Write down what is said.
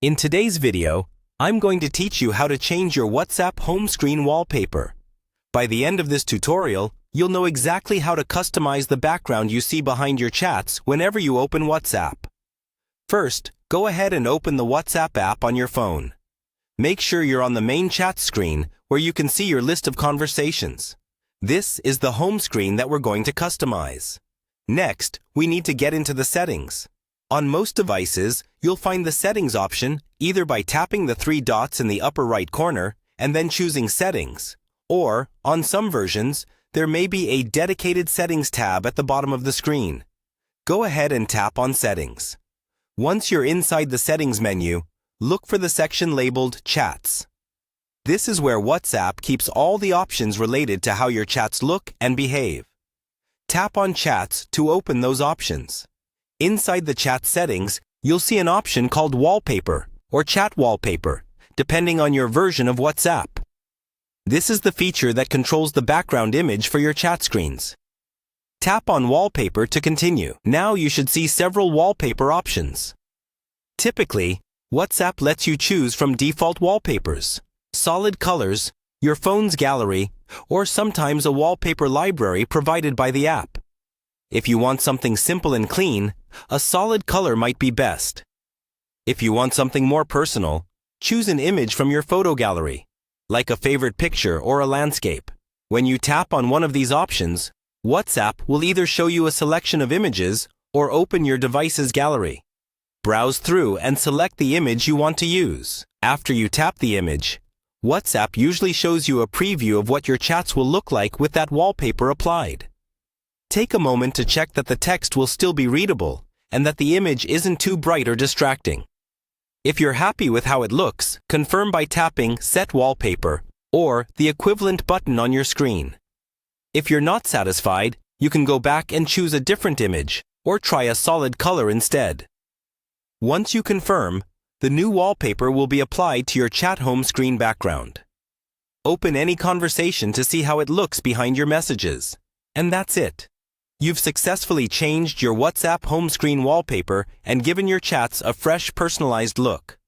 In today's video, I'm going to teach you how to change your WhatsApp home screen wallpaper. By the end of this tutorial, you'll know exactly how to customize the background you see behind your chats whenever you open WhatsApp. First, go ahead and open the WhatsApp app on your phone. Make sure you're on the main chat screen where you can see your list of conversations. This is the home screen that we're going to customize. Next, we need to get into the settings. On most devices, you'll find the settings option either by tapping the three dots in the upper right corner and then choosing settings, or, on some versions, there may be a dedicated settings tab at the bottom of the screen. Go ahead and tap on settings. Once you're inside the settings menu, look for the section labeled Chats. This is where WhatsApp keeps all the options related to how your chats look and behave. Tap on Chats to open those options. Inside the chat settings, you'll see an option called Wallpaper or Chat Wallpaper, depending on your version of WhatsApp. This is the feature that controls the background image for your chat screens. Tap on Wallpaper to continue. Now you should see several wallpaper options. Typically, WhatsApp lets you choose from default wallpapers, solid colors, your phone's gallery, or sometimes a wallpaper library provided by the app. If you want something simple and clean, a solid color might be best. If you want something more personal, choose an image from your photo gallery, like a favorite picture or a landscape. When you tap on one of these options, WhatsApp will either show you a selection of images or open your device's gallery. Browse through and select the image you want to use. After you tap the image, WhatsApp usually shows you a preview of what your chats will look like with that wallpaper applied. Take a moment to check that the text will still be readable and that the image isn't too bright or distracting. If you're happy with how it looks, confirm by tapping Set Wallpaper or the equivalent button on your screen. If you're not satisfied, you can go back and choose a different image or try a solid color instead. Once you confirm, the new wallpaper will be applied to your chat home screen background. Open any conversation to see how it looks behind your messages. And that's it. You've successfully changed your WhatsApp home screen wallpaper and given your chats a fresh, personalized look.